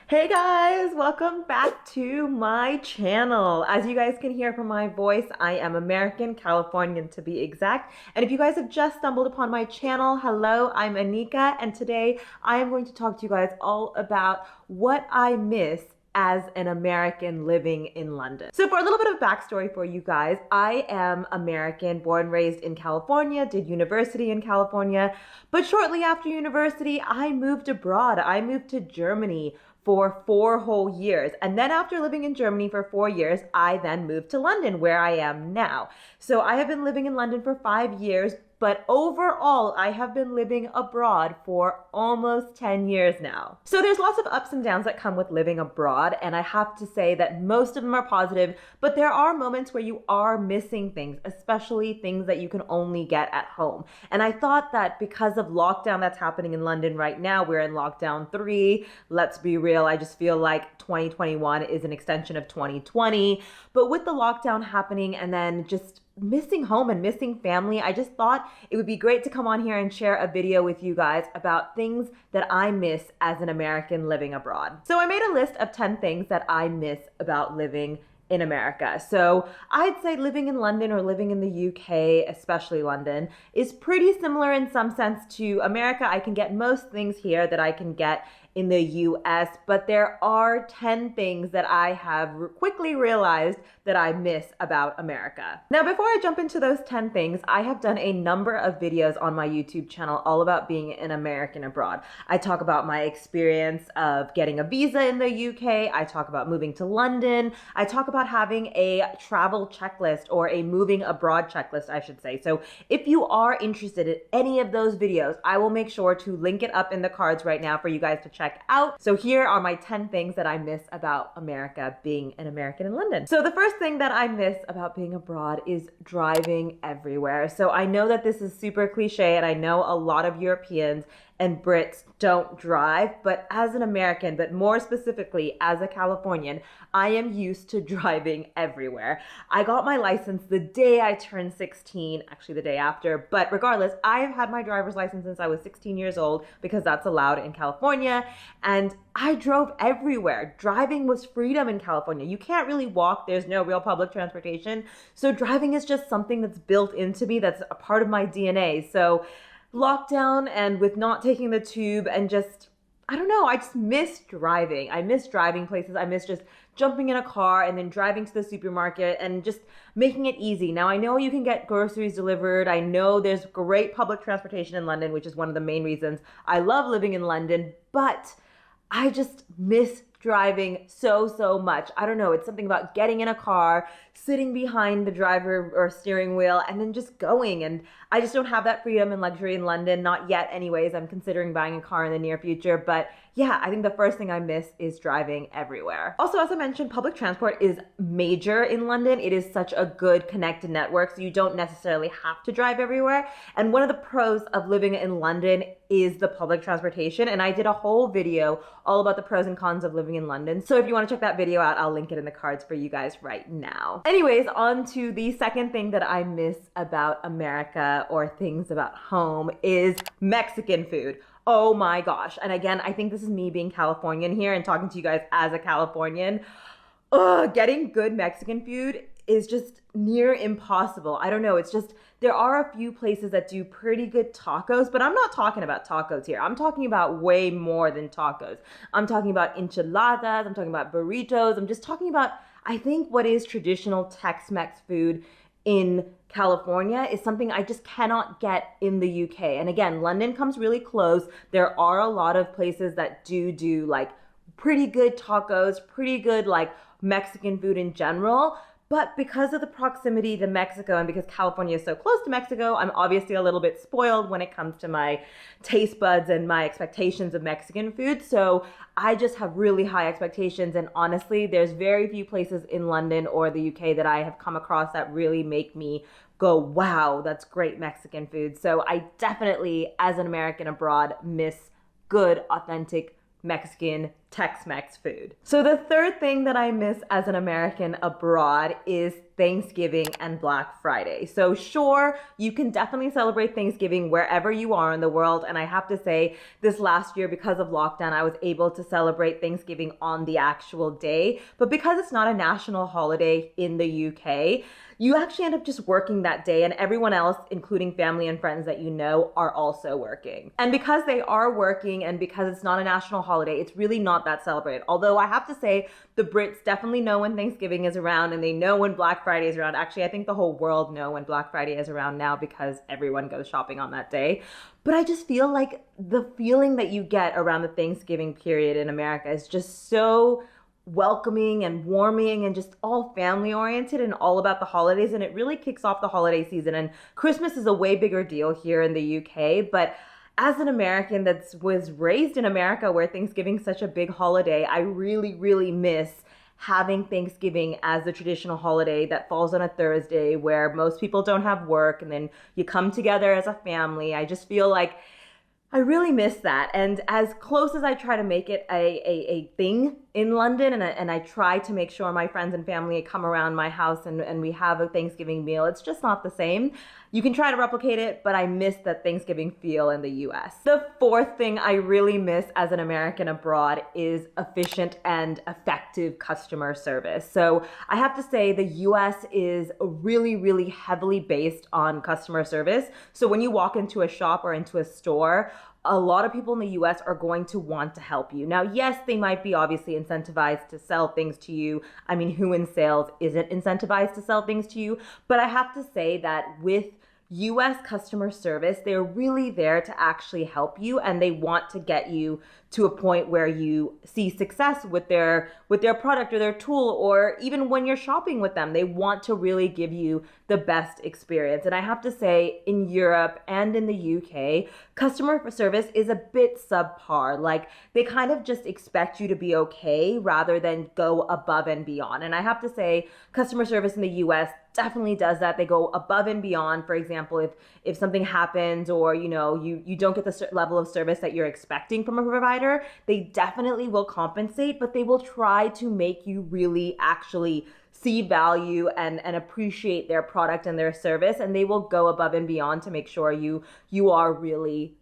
Hey guys, welcome back to my channel. As you guys can hear from my voice, I am American, Californian to be exact. And if you guys have just stumbled upon my channel, hello, I'm Anika, and today I am going to talk to you guys all about what I miss as an American living in London. So for a little bit of backstory for you guys, I am American, born and raised in California, did university in California, but shortly after university, I moved abroad. I moved to Germany for 4 whole years. And then after living in Germany for 4 years, I then moved to London where I am now. So I have been living in London for 5 years, but overall, I have been living abroad for almost 10 years now. So there's lots of ups and downs that come with living abroad, and I have to say that most of them are positive, but there are moments where you are missing things, especially things that you can only get at home. And I thought that because of lockdown that's happening in London right now, we're in lockdown 3, let's be real, I just feel like 2021 is an extension of 2020. But with the lockdown happening and then just missing home and missing family, I just thought it would be great to come on here and share a video with you guys about things that I miss as an American living abroad. So I made a list of 10 things that I miss about living in America. So I'd say living in London or living in the UK, especially London, is pretty similar in some sense to America. I can get most things here that I can get in the US, but there are 10 things that I have quickly realized that I miss about America. Now, before I jump into those 10 things, I have done a number of videos on my YouTube channel all about being an American abroad. I talk about my experience of getting a visa in the UK. I talk about moving to London. I talk about having a travel checklist, or a moving abroad checklist, I should say. So if you are interested in any of those videos, I will make sure to link it up in the cards right now for you guys to check out. So here are my 10 things that I miss about America, being an American in London. So the first thing that I miss about being abroad is driving everywhere. So I know that this is super cliche, and I know a lot of Europeans and Brits don't drive, but as an American, but more specifically as a Californian, I am used to driving everywhere. I got my license the day I turned 16, actually the day after, but regardless, I have had my driver's license since I was 16 years old because that's allowed in California, and I drove everywhere. Driving was freedom in California. You can't really walk, there's no real public transportation, so driving is just something that's built into me, that's a part of my DNA. So lockdown and with not taking the tube and just, I don't know, I just miss driving. I miss driving places. I miss just jumping in a car and then driving to the supermarket and just making it easy. Now, I know you can get groceries delivered. I know there's great public transportation in London, which is one of the main reasons I love living in London, but I just miss driving so much. I don't know, it's something about getting in a car, sitting behind the driver or steering wheel, and then just going. And I just don't have that freedom and luxury in London, not yet anyways. I'm considering buying a car in the near future, but yeah, I think the first thing I miss is driving everywhere. Also, as I mentioned, public transport is major in London. It is such a good connected network, so you don't necessarily have to drive everywhere. And one of the pros of living in London is the public transportation, and I did a whole video all about the pros and cons of living in London. So if you want to check that video out, I'll link it in the cards for you guys right now. Anyways, on to the second thing that I miss about America, or things about home, is Mexican food. Oh my gosh. And again, I think this is me being Californian here and talking to you guys as a Californian. Getting good Mexican food is just near impossible. I don't know. It's just, there are a few places that do pretty good tacos, but I'm not talking about tacos here. I'm talking about way more than tacos. I'm talking about enchiladas. I'm talking about burritos. I'm just talking about, I think, what is traditional Tex-Mex food in California is something I just cannot get in the UK. And again, London comes really close. There are a lot of places that do like pretty good tacos, pretty good like Mexican food in general. But because of the proximity to Mexico and because California is so close to Mexico, I'm obviously a little bit spoiled when it comes to my taste buds and my expectations of Mexican food. So I just have really high expectations. And honestly, there's very few places in London or the UK that I have come across that really make me go, wow, that's great Mexican food. So I definitely, as an American abroad, miss good, authentic Mexican Tex-Mex food. So the third thing that I miss as an American abroad is Thanksgiving and Black Friday. So sure, you can definitely celebrate Thanksgiving wherever you are in the world. And I have to say, this last year, because of lockdown, I was able to celebrate Thanksgiving on the actual day. But because it's not a national holiday in the UK, you actually end up just working that day, and everyone else, including family and friends that you know, are also working. And because they are working and because it's not a national holiday, it's really not that celebrated. Although I have to say, the Brits definitely know when Thanksgiving is around and they know when Black Friday is around. Actually, I think the whole world know when Black Friday is around now because everyone goes shopping on that day. But I just feel like the feeling that you get around the Thanksgiving period in America is just so welcoming and warming and just all family oriented and all about the holidays, and it really kicks off the holiday season. And Christmas is a way bigger deal here in the UK, but as an American that was raised in America where Thanksgiving's such a big holiday, I really miss having Thanksgiving as a traditional holiday that falls on a Thursday where most people don't have work and then you come together as a family. I just feel like I really miss that. And as close as I try to make it a thing in London, and I try to make sure my friends and family come around my house and we have a Thanksgiving meal, it's just not the same. You can try to replicate it, but I miss that Thanksgiving feel in the US. The fourth thing I really miss as an American abroad is efficient and effective customer service. So I have to say the US is really heavily based on customer service. So when you walk into a shop or into a store, a lot of people in the US are going to want to help you. Now, yes, they might be obviously incentivized to sell things to you. I mean, who in sales isn't incentivized to sell things to you? But I have to say that with US customer service, they're really there to actually help you, and they want to get you to a point where you see success with their product or their tool, or even when you're shopping with them, they want to really give you the best experience. And I have to say, in Europe and in the UK, customer service is a bit subpar. Like, they kind of just expect you to be okay rather than go above and beyond. And I have to say, customer service in the US definitely does that. They go above and beyond. For example, if something happens, or you don't get the level of service that you're expecting from a provider, they definitely will compensate, but they will try to make you really actually see value and appreciate their product and their service, and they will go above and beyond to make sure you are really,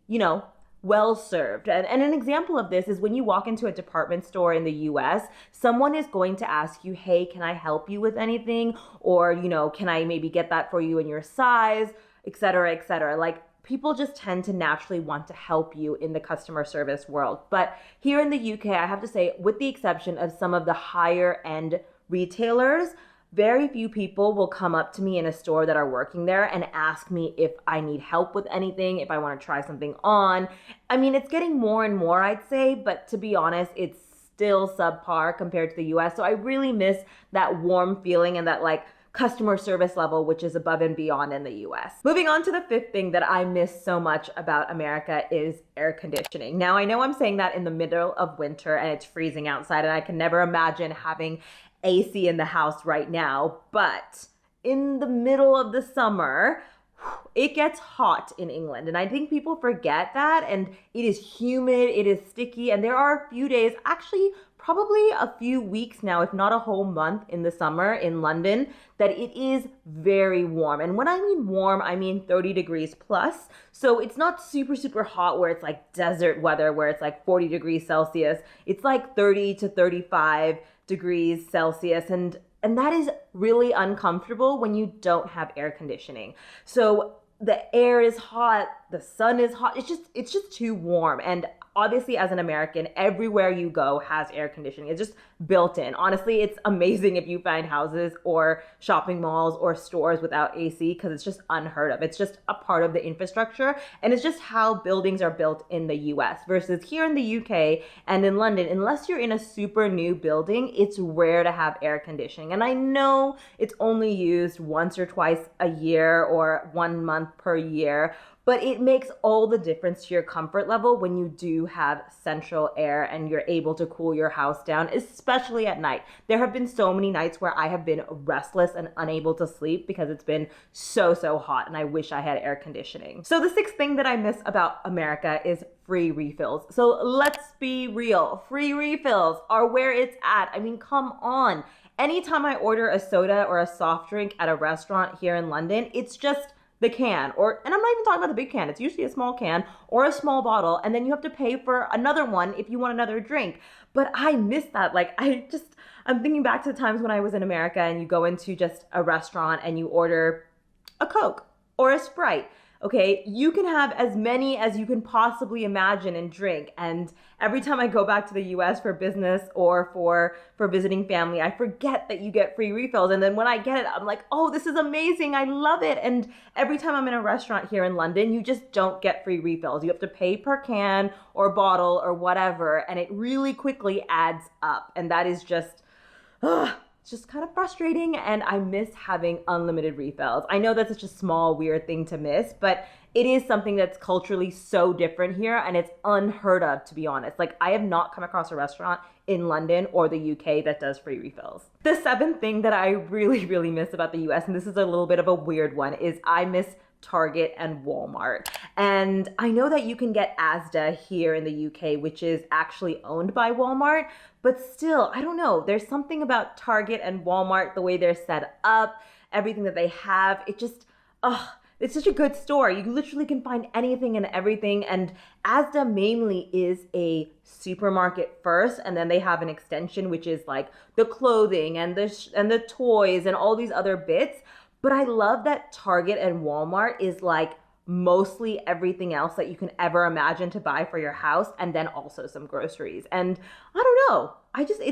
well served. And an example of this is when you walk into a department store in the US, someone is going to ask you, hey, can I help you with anything? Or, can I maybe get that for you in your size, et cetera, et cetera. Like, people just tend to naturally want to help you in the customer service world. But here in the UK, I have to say, with the exception of some of the higher end retailers, very few people will come up to me in a store that are working there and ask me if I need help with anything, if I want to try something on. I mean, it's getting more and more, I'd say, but to be honest, it's still subpar compared to the US. So I really miss that warm feeling and that customer service level, which is above and beyond in the US. Moving on to the fifth thing that I miss so much about America is air conditioning. Now, I know I'm saying that in the middle of winter and it's freezing outside, and I can never imagine having AC in the house right now, but in the middle of the summer, it gets hot in England, and I think people forget that, and it is humid, it is sticky, and there are a few days, actually probably a few weeks now, if not a whole month in the summer in London, that it is very warm. And when I mean warm, I mean 30 degrees plus. So it's not super hot where it's like desert weather where it's like 40 degrees Celsius. It's like 30 to 35 degrees Celsius. And that is really uncomfortable when you don't have air conditioning. So the air is hot, the sun is hot. It's just too warm. And obviously, as an American, everywhere you go has air conditioning. It's just built in. Honestly, it's amazing if you find houses or shopping malls or stores without AC, because it's just unheard of. It's just a part of the infrastructure, and it's just how buildings are built in the US versus here in the UK and in London. Unless you're in a super new building, it's rare to have air conditioning. And I know it's only used once or twice a year or 1 month per year, but it makes all the difference to your comfort level when you do have central air and you're able to cool your house down, especially at night. There have been so many nights where I have been restless and unable to sleep because it's been so hot, and I wish I had air conditioning. So the sixth thing that I miss about America is free refills. So let's be real. Free refills are where it's at. I mean, come on. Anytime I order a soda or a soft drink at a restaurant here in London, it's just the can, and I'm not even talking about the big can. It's usually a small can or a small bottle, and then you have to pay for another one if you want another drink. But I miss that. Like, I'm thinking back to the times when I was in America and you go into just a restaurant and you order a Coke or a Sprite. Okay, you can have as many as you can possibly imagine and drink. And every time I go back to the US for business or for visiting family, I forget that you get free refills. And then when I get it, I'm like, oh, this is amazing. I love it. And every time I'm in a restaurant here in London, you just don't get free refills. You have to pay per can or bottle or whatever. And it really quickly adds up. And that is just, it's just kind of frustrating, and I miss having unlimited refills. I know that's such a small, weird thing to miss, but it is something that's culturally so different here, and it's unheard of, to be honest. Like, I have not come across a restaurant in London or the UK that does free refills. The seventh thing that I really miss about the US, and this is a little bit of a weird one, is I miss Target and Walmart. And I know that you can get Asda here in the UK, which is actually owned by Walmart, but still, I don't know. There's something about Target and Walmart, the way they're set up, everything that they have. It's such a good store. You literally can find anything and everything. And Asda mainly is a supermarket first, and then they have an extension, which is like the clothing and the toys and all these other bits. But I love that Target and Walmart is like mostly everything else that you can ever imagine to buy for your house, and then also some groceries. And I don't know.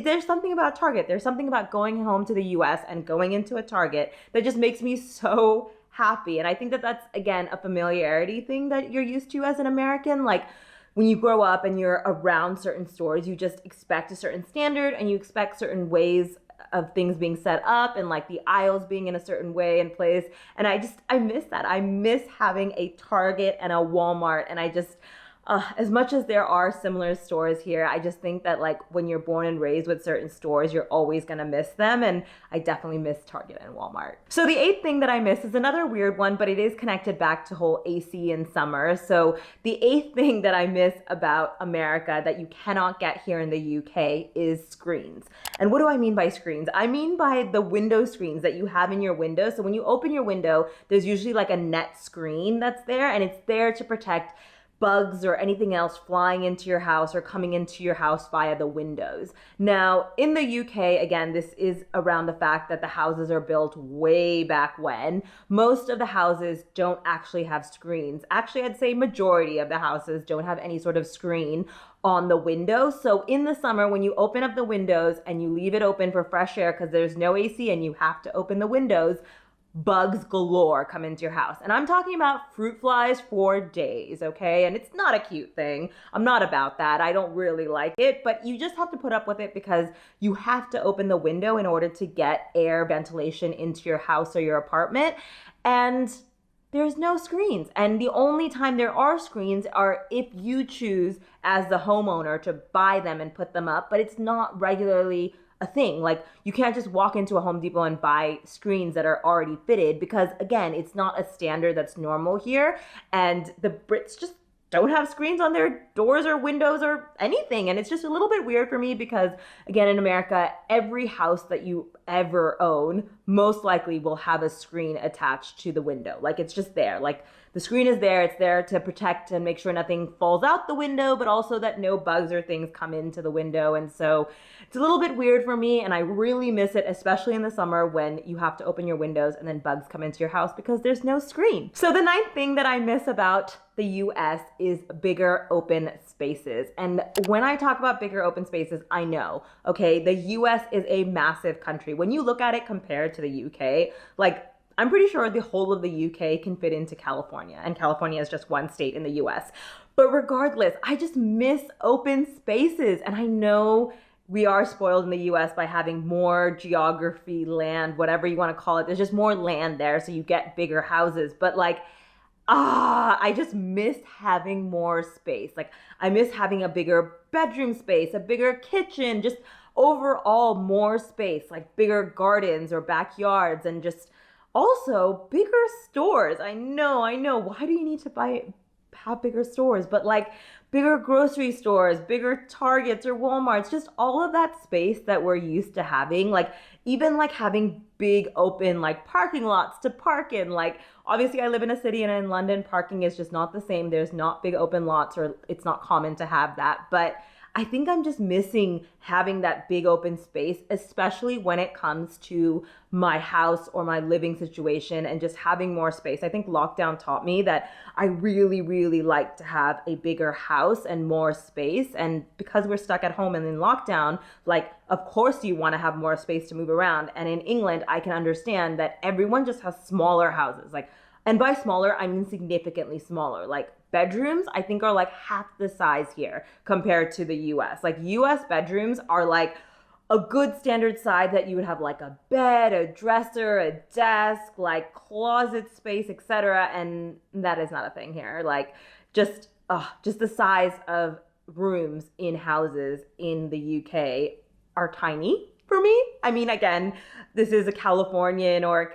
There's something about Target. There's something about going home to the US and going into a Target that just makes me so happy. And I think that that's, again, a familiarity thing that you're used to as an American. Like, when you grow up and you're around certain stores, you just expect a certain standard and you expect certain ways of things being set up and like the aisles being in a certain way and place. And I miss that. I miss having a Target and a Walmart. And as much as there are similar stores here, I just think that like when you're born and raised with certain stores, you're always going to miss them. And I definitely miss Target and Walmart. So the eighth thing that I miss is another weird one, but it is connected back to whole AC in summer. So the eighth thing that I miss about America that you cannot get here in the UK is screens. And what do I mean by screens? I mean by the window screens that you have in your window. So when you open your window, there's usually like a net screen that's there, and it's there to protect bugs or anything else flying into your house or coming into your house via the windows. Now, in the UK, again, this is around the fact that the houses are built way back when. Most of the houses don't actually have screens. Actually, I'd say majority of the houses don't have any sort of screen on the window. So in the summer, when you open up the windows and you leave it open for fresh air because there's no AC and you have to open the windows, bugs galore come into your house. And I'm talking about fruit flies for days, okay? And it's not a cute thing. I'm not about that. I don't really like it, but you just have to put up with it because you have to open the window in order to get air ventilation into your house or your apartment. And there's no screens. And the only time there are screens are if you choose as the homeowner to buy them and put them up, but it's not regularly a thing. Like, you can't just walk into a Home Depot and buy screens that are already fitted because, again, it's not a standard that's normal here. And the Brits just don't have screens on their doors or windows or anything. And it's just a little bit weird for me because, again, in America, every house that you ever own most likely will have a screen attached to the window. Like, it's just there. Like, the screen is there. It's there to protect and make sure nothing falls out the window, but also that no bugs or things come into the window. And so it's a little bit weird for me, and I really miss it, especially in the summer when you have to open your windows and then bugs come into your house because there's no screen. So the ninth thing that I miss about the US is bigger open spaces. And when I talk about bigger open spaces, I know, okay, the US is a massive country. When you look at it compared to the UK, like, I'm pretty sure the whole of the UK can fit into California, and California is just one state in the US. But regardless, I just miss open spaces. And I know we are spoiled in the US by having more geography, land, whatever you want to call it. There's just more land there, so you get bigger houses. But like, I just miss having more space. Like, I miss having a bigger bedroom space, a bigger kitchen, just overall more space, like bigger gardens or backyards, and just also bigger stores. I know. Why do you need to have bigger stores? But like bigger grocery stores, bigger Targets or Walmarts, just all of that space that we're used to having. Like, even like having big open like parking lots to park in. Like, obviously I live in a city, and in London parking is just not the same. There's not big open lots, or it's not common to have that. But I think I'm just missing having that big open space, especially when it comes to my house or my living situation, and just having more space. I think lockdown taught me that I really, really like to have a bigger house and more space. And because we're stuck at home and in lockdown, like, of course you want to have more space to move around. And in England, I can understand that everyone just has smaller houses. Like, and by smaller, I mean significantly smaller. Like, bedrooms, I think, are like half the size here compared to the US. Like, US bedrooms are like a good standard size that you would have like a bed, a dresser, a desk, like closet space, etc. And that is not a thing here. Like, just the size of rooms in houses in the UK are tiny for me. I mean, again, this is a Californian or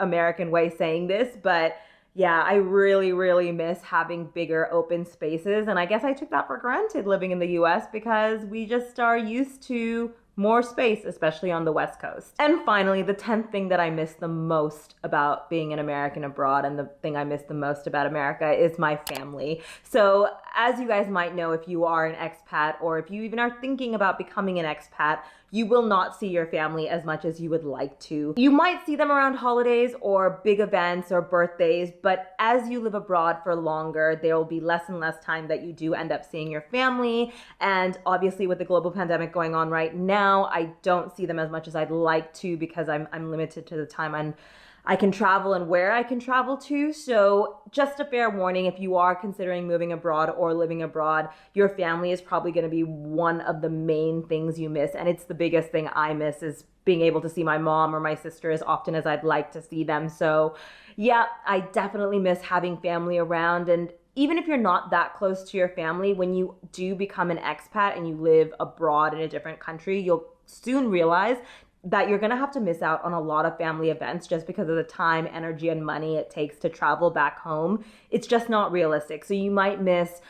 American way saying this, but yeah, I really, really miss having bigger open spaces. And I guess I took that for granted living in the US because we just are used to more space, especially on the West Coast. And finally, the 10th thing that I miss the most about being an American abroad, and the thing I miss the most about America, is my family. So as you guys might know, if you are an expat, or if you even are thinking about becoming an expat, you will not see your family as much as you would like to. You might see them around holidays or big events or birthdays, but as you live abroad for longer, there will be less and less time that you do end up seeing your family. And obviously with the global pandemic going on right now, I don't see them as much as I'd like to, because I'm limited to the time I can travel and where I can travel to. So just a fair warning, if you are considering moving abroad or living abroad, your family is probably going to be one of the main things you miss. And it's the biggest thing I miss, is being able to see my mom or my sister as often as I'd like to see them. So yeah, I definitely miss having family around. And even if you're not that close to your family, when you do become an expat and you live abroad in a different country, you'll soon realize that you're going to have to miss out on a lot of family events just because of the time, energy, and money it takes to travel back home. It's just not realistic. So you might miss,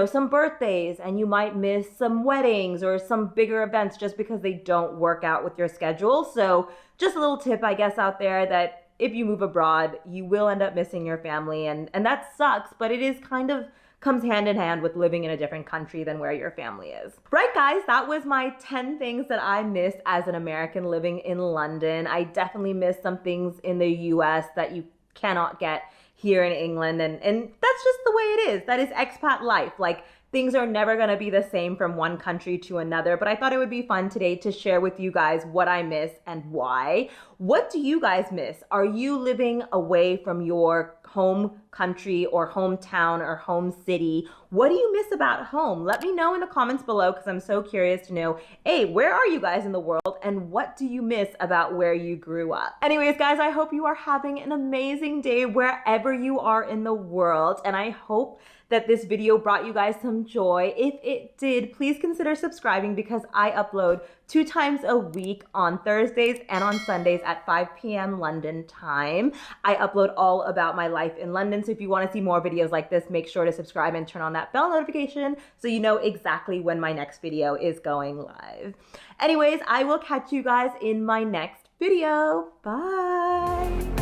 some birthdays, and you might miss some weddings or some bigger events just because they don't work out with your schedule. So just a little tip, I guess, out there, that if you move abroad, you will end up missing your family, and that sucks, but it is kind of comes hand in hand with living in a different country than where your family is. Right, guys, that was my 10 things that I miss as an American living in London. I definitely miss some things in the US that you cannot get here in England, and that's just the way it is. That is expat life. Like, things are never going to be the same from one country to another, but I thought it would be fun today to share with you guys what I miss and why. What do you guys miss? Are you living away from your home country or hometown or home city? What do you miss about home? Let me know in the comments below, because I'm so curious to know, hey, where are you guys in the world, and what do you miss about where you grew up? Anyways, guys, I hope you are having an amazing day wherever you are in the world, and I hope that this video brought you guys some joy. If it did, please consider subscribing, because I upload 2 times a week on Thursdays and on Sundays at 5 p.m. London time. I upload all about my life in London, so if you want to see more videos like this, make sure to subscribe and turn on that bell notification so you know exactly when my next video is going live. Anyways, I will catch you guys in my next video. Bye!